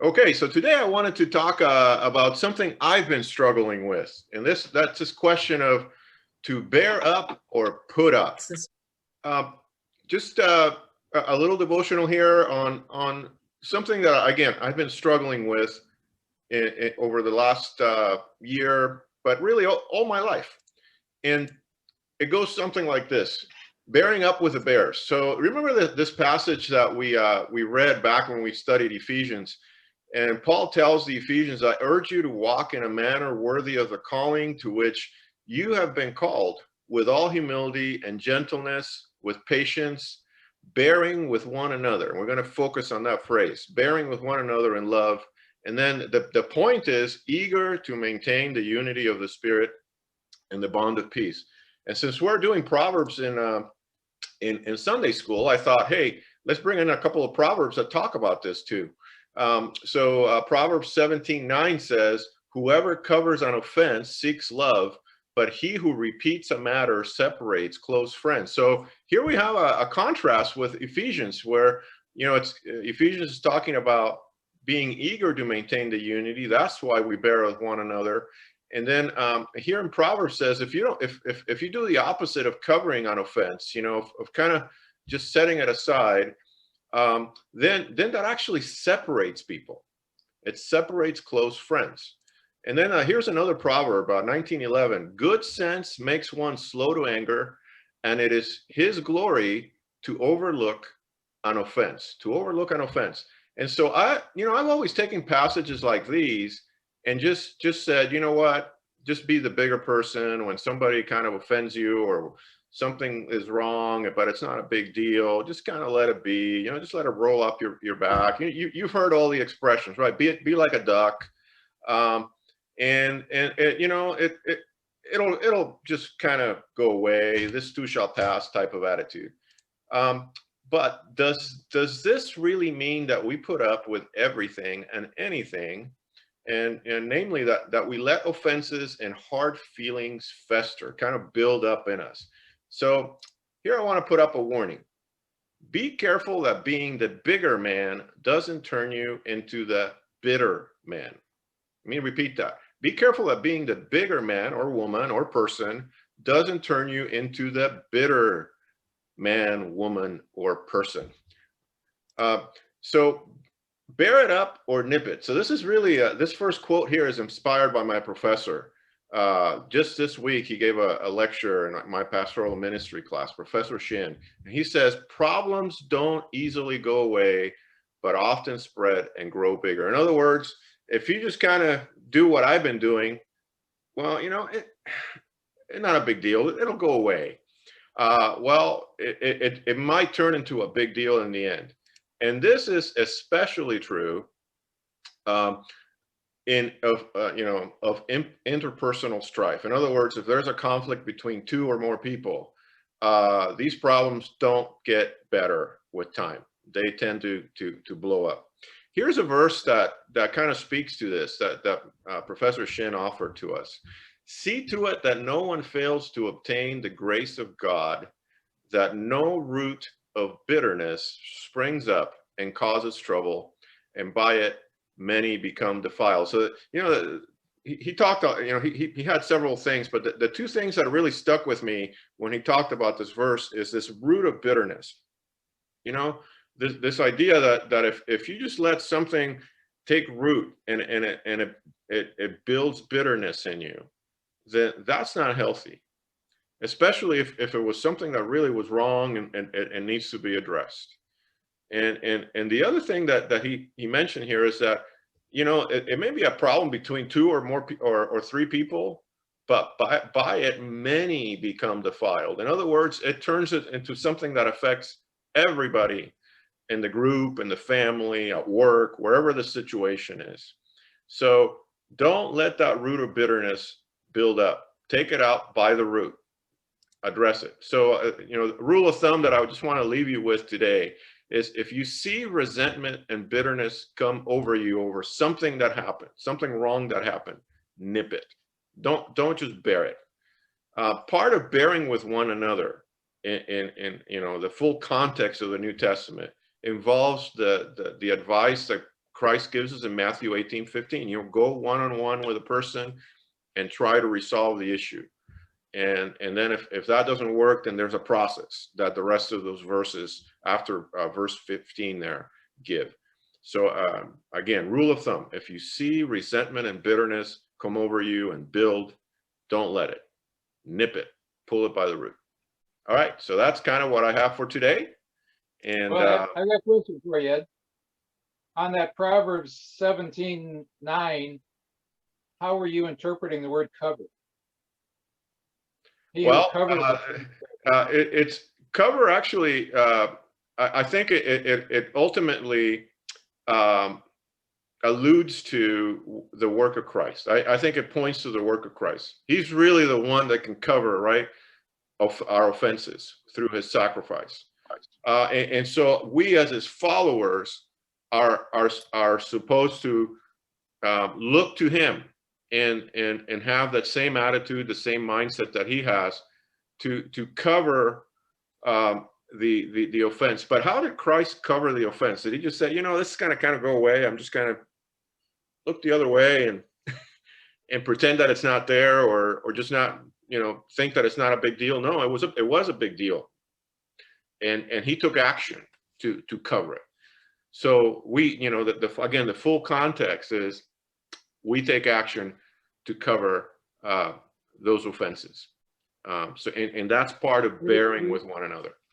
Okay, so today I wanted to talk about something I've been struggling with, and that's this question of to bear up or put up. Uh, just a little devotional here on something that again I've been struggling with over the last year, but really all my life, and it goes something like this: bearing up with the bears. So remember this passage that we read back when we studied Ephesians. And Paul tells the Ephesians, I urge you to walk in a manner worthy of the calling to which you have been called, with all humility and gentleness, with patience, bearing with one another. And we're going to focus on that phrase, bearing with one another in love. And then the point is eager to maintain the unity of the Spirit and the bond of peace. And since we're doing Proverbs in Sunday school, I thought, hey, let's bring in a couple of Proverbs that talk about this too. Proverbs 17:9 says, whoever covers an offense seeks love, but he who repeats a matter separates close friends. So here we have a contrast with Ephesians, where it's Ephesians is talking about being eager to maintain the unity. That's why we bear with one another. And then here in Proverbs says, if you do the opposite of covering an offense, of kind of just setting it aside, then that actually separates people. It separates close friends. And then here's another proverb, 19:11. Good sense makes one slow to anger, and it is his glory to overlook an offense. To overlook an offense. And so I've always taken passages like these and just said, you know what? Just be the bigger person when somebody kind of offends you or something is wrong, but it's not a big deal. Just kind of let it be. Just let it roll up your back. You've heard all the expressions, right? Be like a duck, and it'll just kind of go away. This too shall pass type of attitude. But does this really mean that we put up with everything and anything? And namely that we let offenses and hard feelings fester, kind of build up in us. So here I want to put up a warning. Be careful that being the bigger man doesn't turn you into the bitter man. Let me repeat that. Be careful that being the bigger man or woman or person doesn't turn you into the bitter man, woman, or person. So bear it up or nip it. So this is really, this first quote here is inspired by my professor. Just this week, he gave a lecture in my pastoral ministry class, Professor Shin. And he says, problems don't easily go away, but often spread and grow bigger. In other words, if you just kind of do what I've been doing, well, it's not a big deal. It'll go away. It might turn into a big deal in the end. And this is especially true of interpersonal strife. In other words, if there's a conflict between two or more people, these problems don't get better with time. They tend to blow up. Here's a verse that kind of speaks to this that Professor Shin offered to us. See to it that no one fails to obtain the grace of God, that no root of bitterness springs up and causes trouble, and by it many become defiled. So he talked, he had several things, but the two things that really stuck with me when he talked about this verse is this root of bitterness. This idea that if you just let something take root and it builds bitterness in you, then that's not healthy, especially if it was something that really was wrong and needs to be addressed. And the other thing that he mentioned here is that, it may be a problem between two or more or three people, but by it, many become defiled. In other words, it turns it into something that affects everybody in the group, in the family, at work, wherever the situation is. So don't let that root of bitterness build up. Take it out by the root. Address it. So, the rule of thumb that I would just want to leave you with today is if you see resentment and bitterness come over you over something that happened, something wrong that happened, nip it. Don't just bear it. Part of bearing with one another in the full context of the New Testament involves the advice that Christ gives us in Matthew 18:15. You know, go one-on-one with a person and try to resolve the issue. And then if that doesn't work, then there's a process that the rest of those verses after verse 15 there give. So again, rule of thumb, if you see resentment and bitterness come over you and build, don't let it. Nip it. Pull it by the root. All right, so that's kind of what I have for today. And well, I got a question for you, Ed. On that Proverbs 17:9, how are you interpreting the word cover? Well, it's cover actually. I think it ultimately alludes to the work of Christ. I think it points to the work of Christ. He's really the one that can cover, right, of our offenses through his sacrifice. And so we as his followers are supposed to look to him and have that same attitude, the same mindset that he has to cover the offense. But how did Christ cover the offense? Did he just say, you know, this is going to kind of go away, I'm just going to look the other way and pretend that it's not there, or just not, you know, think that it's not a big deal? No, it was a big deal. And he took action to cover it. So we, you know, again, the full context is we take action to cover those offenses. So, and that's part of bearing with one another.